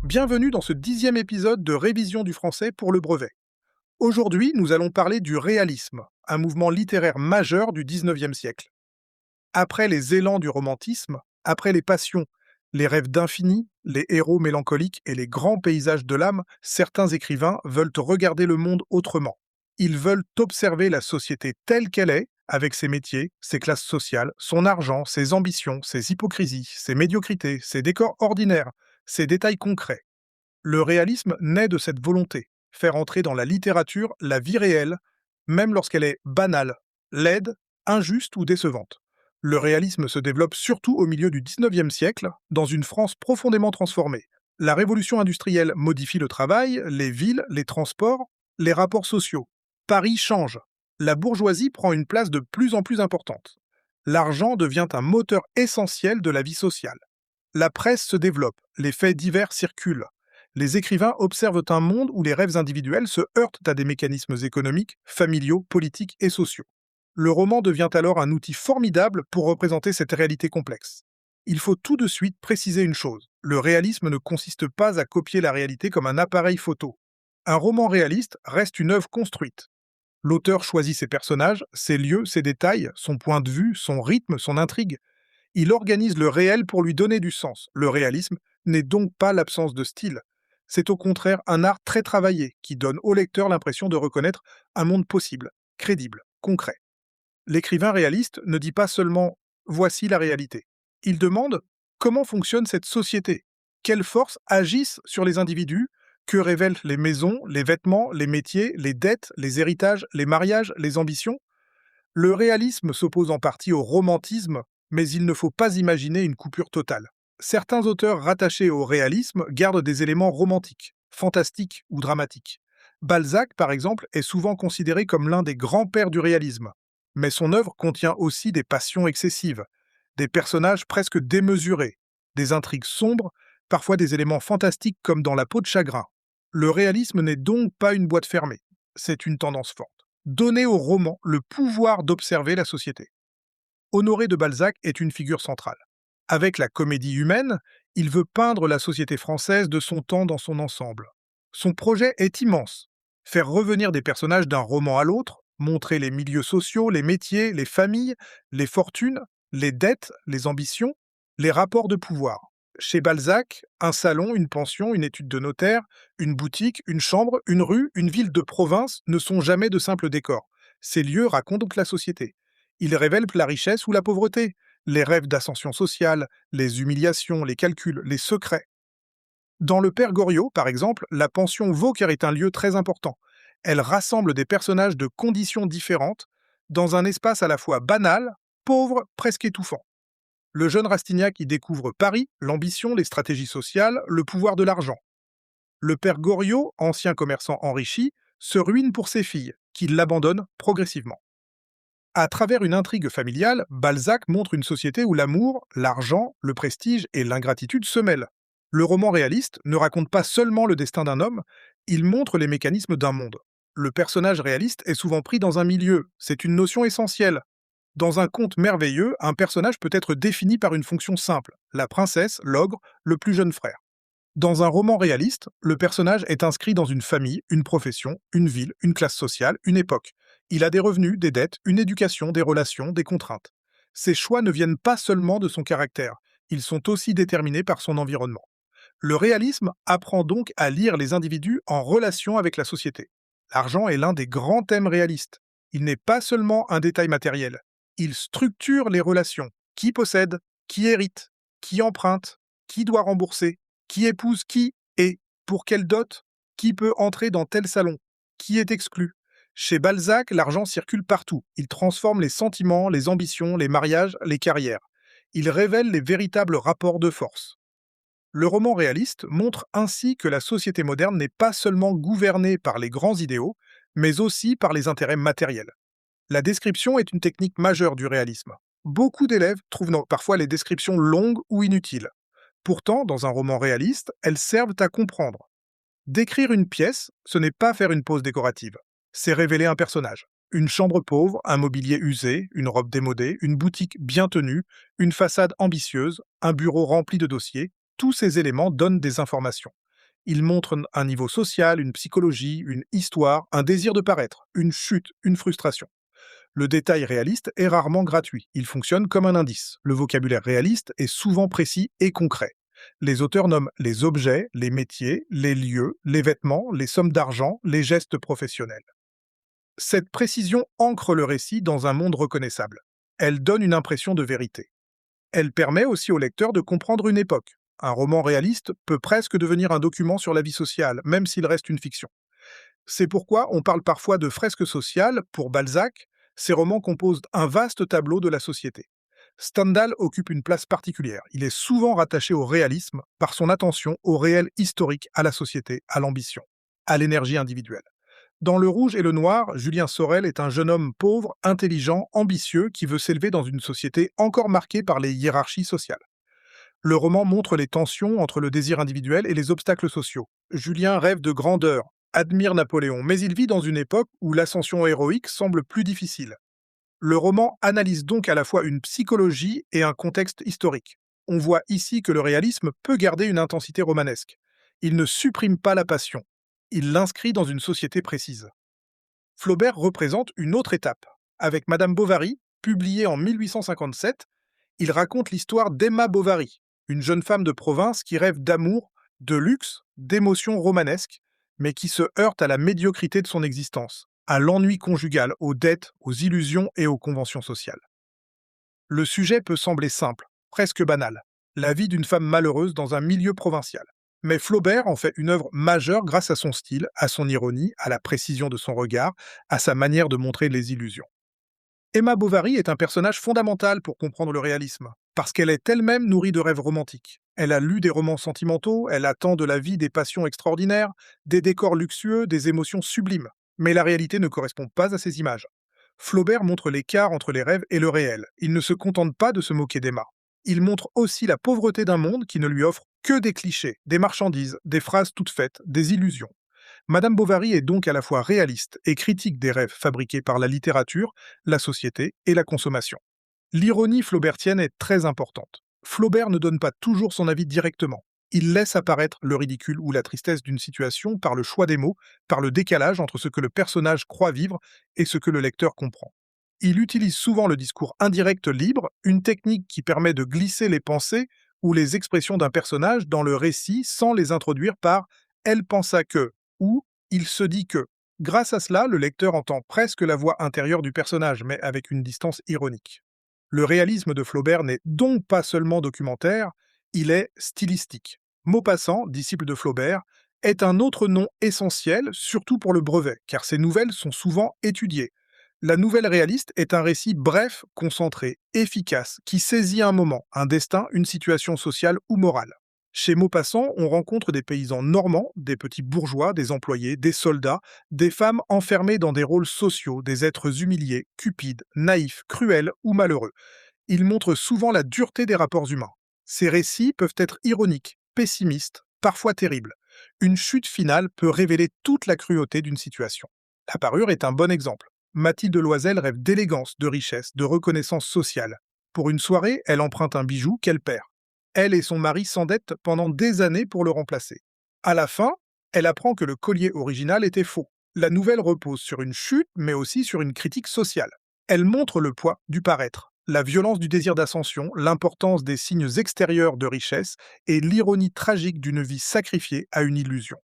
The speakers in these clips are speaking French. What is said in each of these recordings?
Bienvenue dans ce 10e épisode de Révision du français pour le brevet. Aujourd'hui, nous allons parler du réalisme, un mouvement littéraire majeur du 19e siècle. Après les élans du romantisme, après les passions, les rêves d'infini, les héros mélancoliques et les grands paysages de l'âme, certains écrivains veulent regarder le monde autrement. Ils veulent observer la société telle qu'elle est, avec ses métiers, ses classes sociales, son argent, ses ambitions, ses hypocrisies, ses médiocrités, ses décors ordinaires, ses détails concrets. Le réalisme naît de cette volonté, faire entrer dans la littérature la vie réelle, même lorsqu'elle est banale, laide, injuste ou décevante. Le réalisme se développe surtout au milieu du 19e siècle, dans une France profondément transformée. La révolution industrielle modifie le travail, les villes, les transports, les rapports sociaux. Paris change. La bourgeoisie prend une place de plus en plus importante. L'argent devient un moteur essentiel de la vie sociale. La presse se développe, les faits divers circulent. Les écrivains observent un monde où les rêves individuels se heurtent à des mécanismes économiques, familiaux, politiques et sociaux. Le roman devient alors un outil formidable pour représenter cette réalité complexe. Il faut tout de suite préciser une chose, le réalisme ne consiste pas à copier la réalité comme un appareil photo. Un roman réaliste reste une œuvre construite. L'auteur choisit ses personnages, ses lieux, ses détails, son point de vue, son rythme, son intrigue. Il organise le réel pour lui donner du sens. Le réalisme n'est donc pas l'absence de style. C'est au contraire un art très travaillé qui donne au lecteur l'impression de reconnaître un monde possible, crédible, concret. L'écrivain réaliste ne dit pas seulement «voici la réalité». Il demande comment fonctionne cette société, quelles forces agissent sur les individus, que révèlent les maisons, les vêtements, les métiers, les dettes, les héritages, les mariages, les ambitions. Le réalisme s'oppose en partie au romantisme, mais il ne faut pas imaginer une coupure totale. Certains auteurs rattachés au réalisme gardent des éléments romantiques, fantastiques ou dramatiques. Balzac, par exemple, est souvent considéré comme l'un des grands pères du réalisme. Mais son œuvre contient aussi des passions excessives, des personnages presque démesurés, des intrigues sombres, parfois des éléments fantastiques comme dans La peau de chagrin. Le réalisme n'est donc pas une boîte fermée, c'est une tendance forte. Donner au roman le pouvoir d'observer la société. Honoré de Balzac est une figure centrale. Avec la comédie humaine, il veut peindre la société française de son temps dans son ensemble. Son projet est immense. Faire revenir des personnages d'un roman à l'autre, montrer les milieux sociaux, les métiers, les familles, les fortunes, les dettes, les ambitions, les rapports de pouvoir. Chez Balzac, un salon, une pension, une étude de notaire, une boutique, une chambre, une rue, une ville de province ne sont jamais de simples décors. Ces lieux racontent donc la société. Ils révèlent la richesse ou la pauvreté, les rêves d'ascension sociale, les humiliations, les calculs, les secrets. Dans Le Père Goriot, par exemple, la pension Vauquer est un lieu très important. Elle rassemble des personnages de conditions différentes dans un espace à la fois banal, pauvre, presque étouffant. Le jeune Rastignac y découvre Paris, l'ambition, les stratégies sociales, le pouvoir de l'argent. Le père Goriot, ancien commerçant enrichi, se ruine pour ses filles, qui l'abandonnent progressivement. À travers une intrigue familiale, Balzac montre une société où l'amour, l'argent, le prestige et l'ingratitude se mêlent. Le roman réaliste ne raconte pas seulement le destin d'un homme, il montre les mécanismes d'un monde. Le personnage réaliste est souvent pris dans un milieu, c'est une notion essentielle. Dans un conte merveilleux, un personnage peut être défini par une fonction simple, la princesse, l'ogre, le plus jeune frère. Dans un roman réaliste, le personnage est inscrit dans une famille, une profession, une ville, une classe sociale, une époque. Il a des revenus, des dettes, une éducation, des relations, des contraintes. Ses choix ne viennent pas seulement de son caractère, ils sont aussi déterminés par son environnement. Le réalisme apprend donc à lire les individus en relation avec la société. L'argent est l'un des grands thèmes réalistes. Il n'est pas seulement un détail matériel. Il structure les relations. Qui possède, qui hérite, qui emprunte, qui doit rembourser, qui épouse qui et pour quelle dot, qui peut entrer dans tel salon, qui est exclu. Chez Balzac, l'argent circule partout. Il transforme les sentiments, les ambitions, les mariages, les carrières. Il révèle les véritables rapports de force. Le roman réaliste montre ainsi que la société moderne n'est pas seulement gouvernée par les grands idéaux, mais aussi par les intérêts matériels. La description est une technique majeure du réalisme. Beaucoup d'élèves trouvent parfois les descriptions longues ou inutiles. Pourtant, dans un roman réaliste, elles servent à comprendre. Décrire une pièce, ce n'est pas faire une pose décorative. C'est révéler un personnage. Une chambre pauvre, un mobilier usé, une robe démodée, une boutique bien tenue, une façade ambitieuse, un bureau rempli de dossiers, tous ces éléments donnent des informations. Il montre un niveau social, une psychologie, une histoire, un désir de paraître, une chute, une frustration. Le détail réaliste est rarement gratuit, il fonctionne comme un indice. Le vocabulaire réaliste est souvent précis et concret. Les auteurs nomment les objets, les métiers, les lieux, les vêtements, les sommes d'argent, les gestes professionnels. Cette précision ancre le récit dans un monde reconnaissable. Elle donne une impression de vérité. Elle permet aussi au lecteur de comprendre une époque. Un roman réaliste peut presque devenir un document sur la vie sociale, même s'il reste une fiction. C'est pourquoi on parle parfois de fresque sociale pour Balzac. Ces romans composent un vaste tableau de la société. Stendhal occupe une place particulière. Il est souvent rattaché au réalisme par son attention au réel historique, à la société, à l'ambition, à l'énergie individuelle. Dans Le Rouge et le Noir, Julien Sorel est un jeune homme pauvre, intelligent, ambitieux qui veut s'élever dans une société encore marquée par les hiérarchies sociales. Le roman montre les tensions entre le désir individuel et les obstacles sociaux. Julien rêve de grandeur, admire Napoléon, mais il vit dans une époque où l'ascension héroïque semble plus difficile. Le roman analyse donc à la fois une psychologie et un contexte historique. On voit ici que le réalisme peut garder une intensité romanesque. Il ne supprime pas la passion, il l'inscrit dans une société précise. Flaubert représente une autre étape. Avec Madame Bovary, publiée en 1857, il raconte l'histoire d'Emma Bovary, une jeune femme de province qui rêve d'amour, de luxe, d'émotions romanesques, mais qui se heurte à la médiocrité de son existence, à l'ennui conjugal, aux dettes, aux illusions et aux conventions sociales. Le sujet peut sembler simple, presque banal, la vie d'une femme malheureuse dans un milieu provincial. Mais Flaubert en fait une œuvre majeure grâce à son style, à son ironie, à la précision de son regard, à sa manière de montrer les illusions. Emma Bovary est un personnage fondamental pour comprendre le réalisme, parce qu'elle est elle-même nourrie de rêves romantiques. Elle a lu des romans sentimentaux, elle attend de la vie des passions extraordinaires, des décors luxueux, des émotions sublimes. Mais la réalité ne correspond pas à ces images. Flaubert montre l'écart entre les rêves et le réel. Il ne se contente pas de se moquer d'Emma. Il montre aussi la pauvreté d'un monde qui ne lui offre que des clichés, des marchandises, des phrases toutes faites, des illusions. Madame Bovary est donc à la fois réaliste et critique des rêves fabriqués par la littérature, la société et la consommation. L'ironie flaubertienne est très importante. Flaubert ne donne pas toujours son avis directement. Il laisse apparaître le ridicule ou la tristesse d'une situation par le choix des mots, par le décalage entre ce que le personnage croit vivre et ce que le lecteur comprend. Il utilise souvent le discours indirect libre, une technique qui permet de glisser les pensées ou les expressions d'un personnage dans le récit sans les introduire par «elle pensa que» ou «il se dit que». Grâce à cela, le lecteur entend presque la voix intérieure du personnage, mais avec une distance ironique. Le réalisme de Flaubert n'est donc pas seulement documentaire, il est stylistique. Maupassant, disciple de Flaubert, est un autre nom essentiel, surtout pour le brevet, car ses nouvelles sont souvent étudiées. La nouvelle réaliste est un récit bref, concentré, efficace, qui saisit un moment, un destin, une situation sociale ou morale. Chez Maupassant, on rencontre des paysans normands, des petits bourgeois, des employés, des soldats, des femmes enfermées dans des rôles sociaux, des êtres humiliés, cupides, naïfs, cruels ou malheureux. Il montre souvent la dureté des rapports humains. Ces récits peuvent être ironiques, pessimistes, parfois terribles. Une chute finale peut révéler toute la cruauté d'une situation. La parure est un bon exemple. Mathilde Loisel rêve d'élégance, de richesse, de reconnaissance sociale. Pour une soirée, elle emprunte un bijou qu'elle perd. Elle et son mari s'endettent pendant des années pour le remplacer. À la fin, elle apprend que le collier original était faux. La nouvelle repose sur une chute, mais aussi sur une critique sociale. Elle montre le poids du paraître, la violence du désir d'ascension, l'importance des signes extérieurs de richesse et l'ironie tragique d'une vie sacrifiée à une illusion.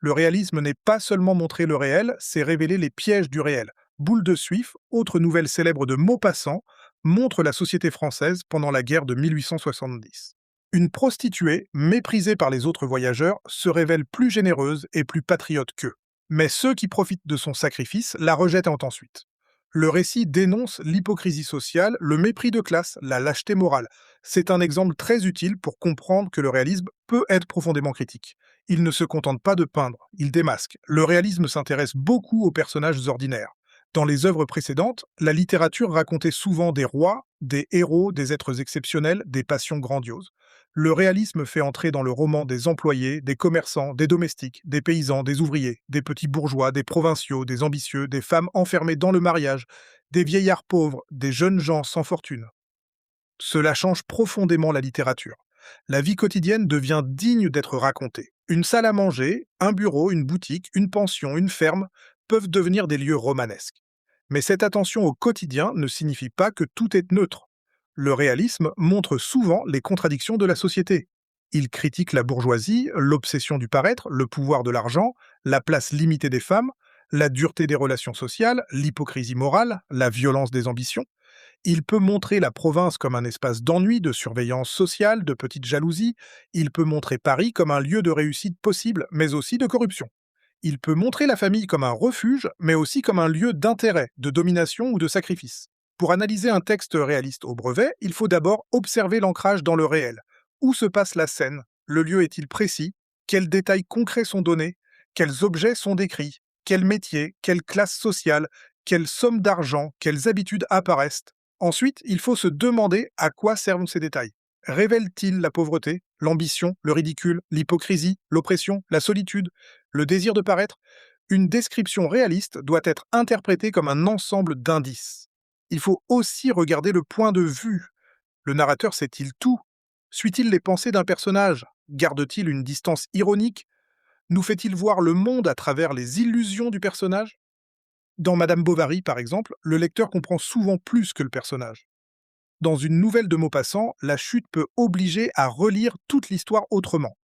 Le réalisme n'est pas seulement montrer le réel, c'est révéler les pièges du réel. Boule de Suif, autre nouvelle célèbre de Maupassant, montre la société française pendant la guerre de 1870. Une prostituée, méprisée par les autres voyageurs, se révèle plus généreuse et plus patriote qu'eux. Mais ceux qui profitent de son sacrifice la rejettent ensuite. Le récit dénonce l'hypocrisie sociale, le mépris de classe, la lâcheté morale. C'est un exemple très utile pour comprendre que le réalisme peut être profondément critique. Il ne se contente pas de peindre, il démasque. Le réalisme s'intéresse beaucoup aux personnages ordinaires. Dans les œuvres précédentes, la littérature racontait souvent des rois, des héros, des êtres exceptionnels, des passions grandioses. Le réalisme fait entrer dans le roman des employés, des commerçants, des domestiques, des paysans, des ouvriers, des petits bourgeois, des provinciaux, des ambitieux, des femmes enfermées dans le mariage, des vieillards pauvres, des jeunes gens sans fortune. Cela change profondément la littérature. La vie quotidienne devient digne d'être racontée. Une salle à manger, un bureau, une boutique, une pension, une ferme peuvent devenir des lieux romanesques. Mais cette attention au quotidien ne signifie pas que tout est neutre. Le réalisme montre souvent les contradictions de la société. Il critique la bourgeoisie, l'obsession du paraître, le pouvoir de l'argent, la place limitée des femmes, la dureté des relations sociales, l'hypocrisie morale, la violence des ambitions. Il peut montrer la province comme un espace d'ennui, de surveillance sociale, de petite jalousie. Il peut montrer Paris comme un lieu de réussite possible, mais aussi de corruption. Il peut montrer la famille comme un refuge, mais aussi comme un lieu d'intérêt, de domination ou de sacrifice. Pour analyser un texte réaliste au brevet, il faut d'abord observer l'ancrage dans le réel. Où se passe la scène? Le lieu est-il précis? Quels détails concrets sont donnés? Quels objets sont décrits? Quel métier? Quelle classe sociale? Quelle somme d'argent? Quelles habitudes apparaissent? Ensuite, il faut se demander à quoi servent ces détails. Révèlent-ils la pauvreté, l'ambition, le ridicule, l'hypocrisie, l'oppression, la solitude, le désir de paraître? Une description réaliste doit être interprétée comme un ensemble d'indices. Il faut aussi regarder le point de vue. Le narrateur sait-il tout? Suit-il les pensées d'un personnage? Garde-t-il une distance ironique? Nous fait-il voir le monde à travers les illusions du personnage? Dans Madame Bovary, par exemple, le lecteur comprend souvent plus que le personnage. Dans une nouvelle de Maupassant, la chute peut obliger à relire toute l'histoire autrement.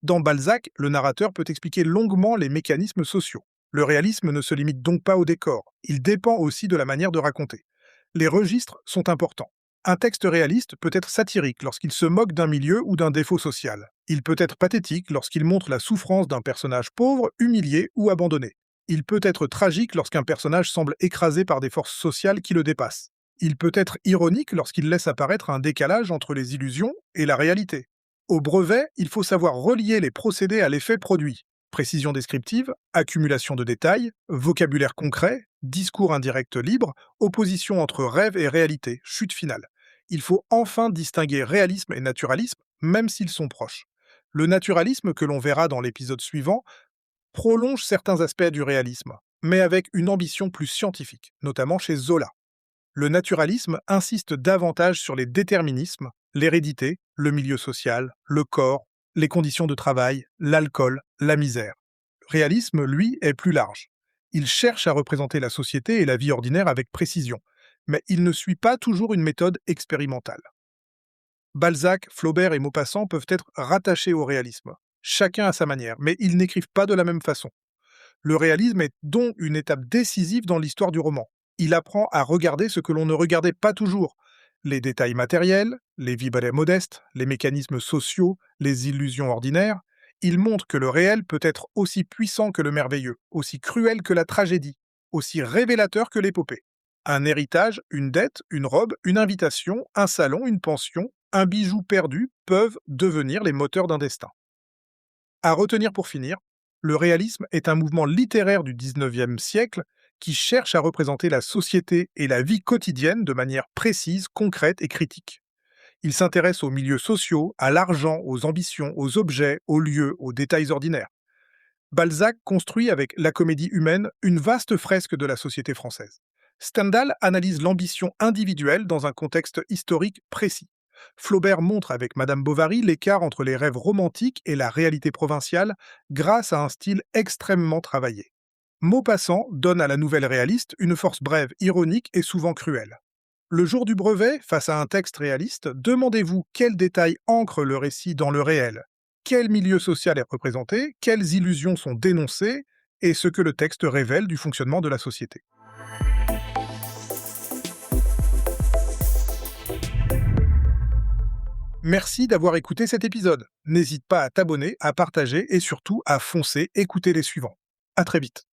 Dans Balzac, le narrateur peut expliquer longuement les mécanismes sociaux. Le réalisme ne se limite donc pas au décor, il dépend aussi de la manière de raconter. Les registres sont importants. Un texte réaliste peut être satirique lorsqu'il se moque d'un milieu ou d'un défaut social. Il peut être pathétique lorsqu'il montre la souffrance d'un personnage pauvre, humilié ou abandonné. Il peut être tragique lorsqu'un personnage semble écrasé par des forces sociales qui le dépassent. Il peut être ironique lorsqu'il laisse apparaître un décalage entre les illusions et la réalité. Au brevet, il faut savoir relier les procédés à l'effet produit. Précision descriptive, accumulation de détails, vocabulaire concret, discours indirect libre, opposition entre rêve et réalité, chute finale. Il faut enfin distinguer réalisme et naturalisme, même s'ils sont proches. Le naturalisme, que l'on verra dans l'épisode suivant, prolonge certains aspects du réalisme, mais avec une ambition plus scientifique, notamment chez Zola. Le naturalisme insiste davantage sur les déterminismes, l'hérédité, le milieu social, le corps, les conditions de travail, l'alcool, la misère. Le réalisme, lui, est plus large. Il cherche à représenter la société et la vie ordinaire avec précision, mais il ne suit pas toujours une méthode expérimentale. Balzac, Flaubert et Maupassant peuvent être rattachés au réalisme, chacun à sa manière, mais ils n'écrivent pas de la même façon. Le réalisme est donc une étape décisive dans l'histoire du roman. Il apprend à regarder ce que l'on ne regardait pas toujours. Les détails matériels, les vies modestes, les mécanismes sociaux, les illusions ordinaires. Il montre que le réel peut être aussi puissant que le merveilleux, aussi cruel que la tragédie, aussi révélateur que l'épopée. Un héritage, une dette, une robe, une invitation, un salon, une pension, un bijou perdu peuvent devenir les moteurs d'un destin. À retenir pour finir, le réalisme est un mouvement littéraire du XIXe siècle qui cherche à représenter la société et la vie quotidienne de manière précise, concrète et critique. Il s'intéresse aux milieux sociaux, à l'argent, aux ambitions, aux objets, aux lieux, aux détails ordinaires. Balzac construit avec La Comédie humaine une vaste fresque de la société française. Stendhal analyse l'ambition individuelle dans un contexte historique précis. Flaubert montre avec Madame Bovary l'écart entre les rêves romantiques et la réalité provinciale grâce à un style extrêmement travaillé. Maupassant donne à la nouvelle réaliste une force brève, ironique et souvent cruelle. Le jour du brevet, face à un texte réaliste, demandez-vous quels détails ancrent le récit dans le réel, quel milieu social est représenté, quelles illusions sont dénoncées et ce que le texte révèle du fonctionnement de la société. Merci d'avoir écouté cet épisode. N'hésite pas à t'abonner, à partager et surtout à foncer écouter les suivants. À très vite.